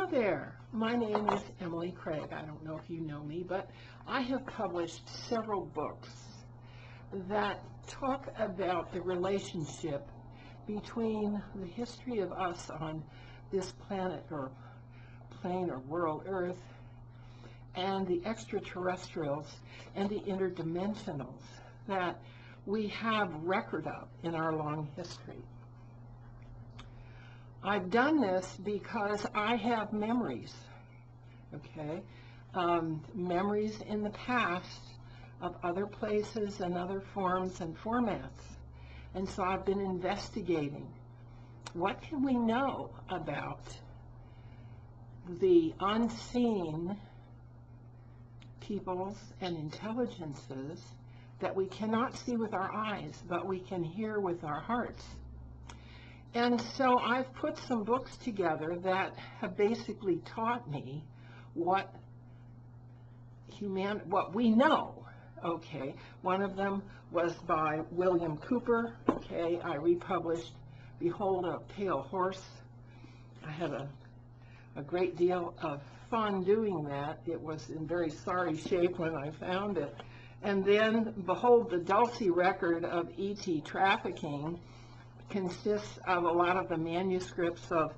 Hello there. My name is Emily Cragg. I don't know if you know me, but I have published several books that talk about the relationship between the history of us on this planet or plane or world Earth and the extraterrestrials and the interdimensionals that we have record of in our long history. I've done this because I have memories, okay? Memories in the past of other places and other forms and formats. And so I've been investigating what can we know about the unseen peoples and intelligences that we cannot see with our eyes, but we can hear with our hearts. And so I've put some books together that have basically taught me what we know. Okay, one of them was by William Cooper. Okay, I republished Behold a Pale Horse. I had a great deal of fun doing that. It was in very sorry shape when I found it. And then Behold the Dulcie Record of E.T. Trafficking consists of a lot of the manuscripts of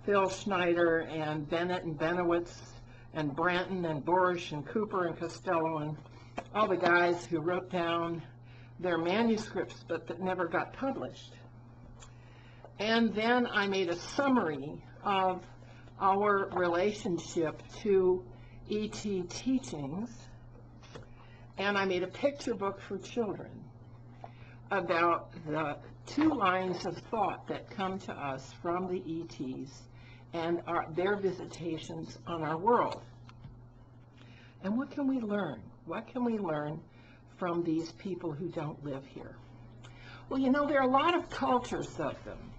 Phil Schneider and Bennett and Benowitz and Branton and Borish and Cooper and Costello and all the guys who wrote down their manuscripts but that never got published. And then I made a summary of our relationship to E.T. teachings, and I made a picture book for children about the two lines of thought that come to us from the ETs and their visitations on our world. And what can we learn? What can we learn from these people who don't live here? Well, you know, there are a lot of cultures of them.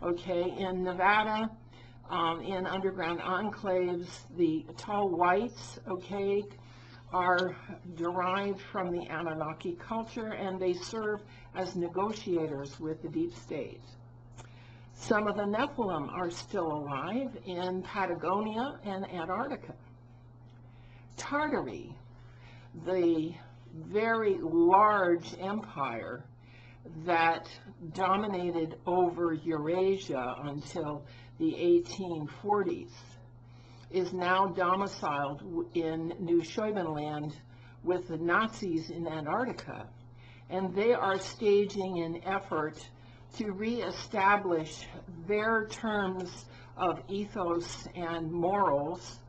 Okay, in Nevada, in underground enclaves, the tall whites, okay, are derived from the Anunnaki culture, and they serve as negotiators with the deep state. Some of the Nephilim are still alive in Patagonia and Antarctica. Tartary, the very large empire that dominated over Eurasia until the 1840s, is now domiciled in New Schwabenland with the Nazis in Antarctica, and they are staging an effort to reestablish their terms of ethos and morals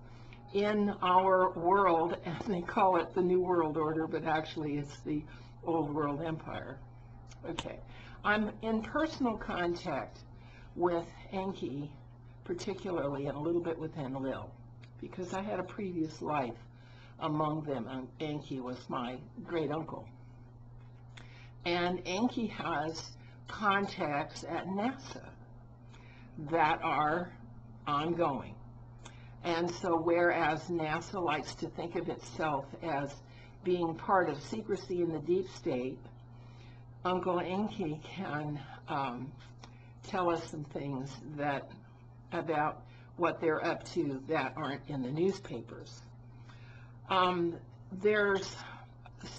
in our world, and they call it the New World Order, but actually it's the Old World Empire. Okay, I'm in personal contact with Enki, particularly, and a little bit with Enlil, because I had a previous life among them, and Enki was my great uncle. And Enki has contacts at NASA that are ongoing. And so whereas NASA likes to think of itself as being part of secrecy in the deep state, Uncle Enki can tell us some things about what they're up to that aren't in the newspapers. There's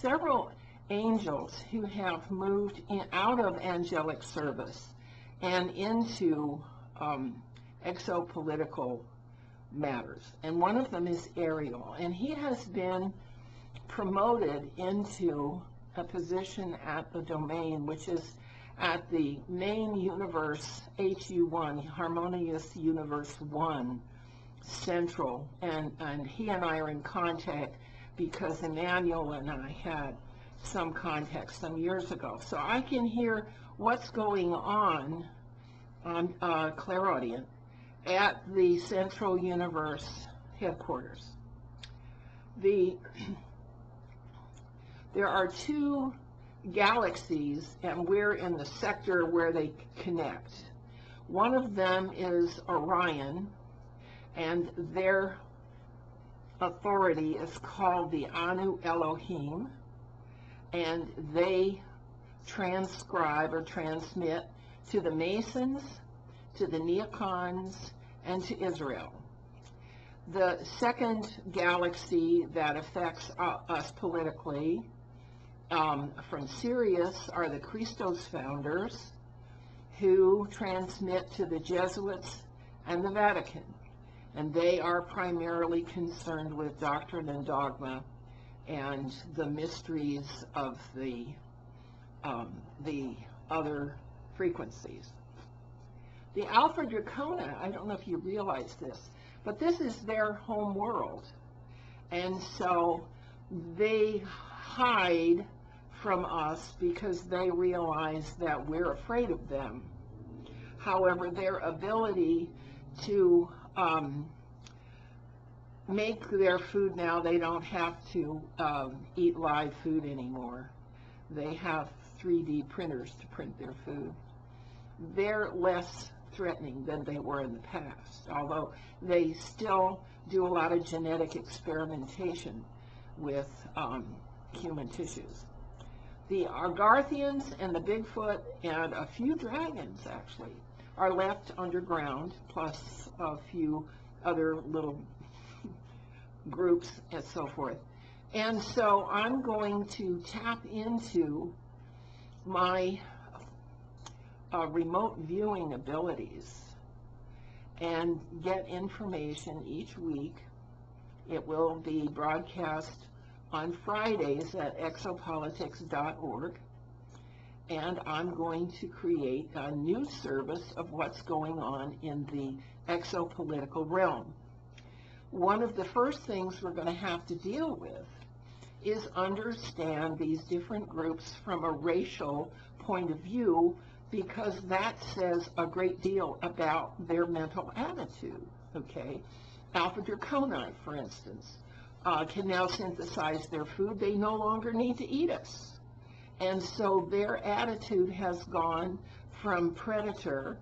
several angels who have moved out of angelic service and into exopolitical matters. And one of them is Ariel. And he has been promoted into a position at the domain, which is at the main universe, HU1, Harmonious Universe 1, Central, and he and I are in contact because Emmanuel and I had some contact some years ago. So I can hear what's going on clairaudient at the Central Universe headquarters. There are two galaxies, and we're in the sector where they connect. One of them is Orion, and their authority is called the Anu Elohim, and they transcribe or transmit to the Masons, to the Neocons, and to Israel. The second galaxy that affects us politically from Sirius are the Christos founders, who transmit to the Jesuits and the Vatican. And they are primarily concerned with doctrine and dogma and the mysteries of the other frequencies. The Alpha Dracona, I don't know if you realize this, but this is their home world. And so they hide from us because they realize that we're afraid of them. However, their ability to make their food now, they don't have to eat live food anymore. They have 3D printers to print their food. They're less threatening than they were in the past, although they still do a lot of genetic experimentation with human tissues. The Argarthians and the Bigfoot and a few dragons, actually, are left underground, plus a few other little groups and so forth. And so I'm going to tap into my remote viewing abilities and get information each week. It will be broadcast on Fridays at exopolitics.org, and I'm going to create a new service of what's going on in the exopolitical realm. One of the first things we're going to have to deal with is understand these different groups from a racial point of view, because that says a great deal about their mental attitude, okay? Alpha Draconi, for instance, can now synthesize their food. They no longer need to eat us. And so their attitude has gone from predator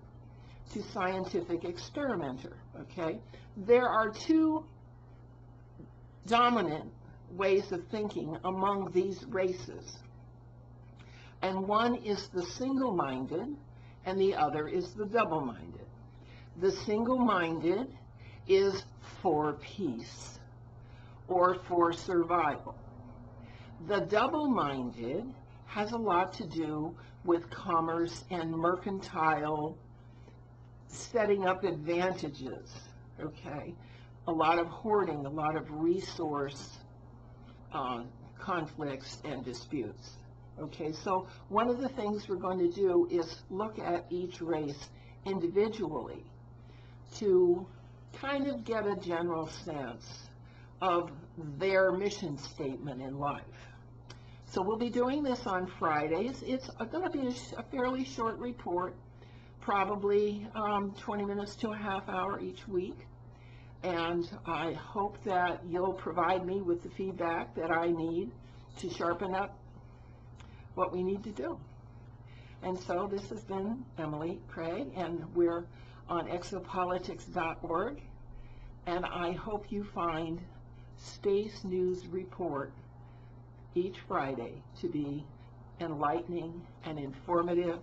to scientific experimenter, okay? There are two dominant ways of thinking among these races. And one is the single-minded, and the other is the double-minded. The single-minded is for peace or for survival. The double-minded has a lot to do with commerce and mercantile, setting up advantages, okay? A lot of hoarding, a lot of resource conflicts and disputes. Okay, so one of the things we're going to do is look at each race individually to kind of get a general sense of their mission statement in life. So we'll be doing this on Fridays. It's going to be a fairly short report, probably 20 minutes to a half hour each week. And I hope that you'll provide me with the feedback that I need to sharpen up what we need to do. And so this has been Emily Cragg, and we're on exopolitics.org, and I hope you find Space News Report each Friday to be enlightening and informative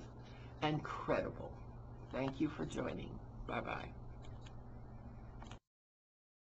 and credible. Thank you for joining. Bye-bye.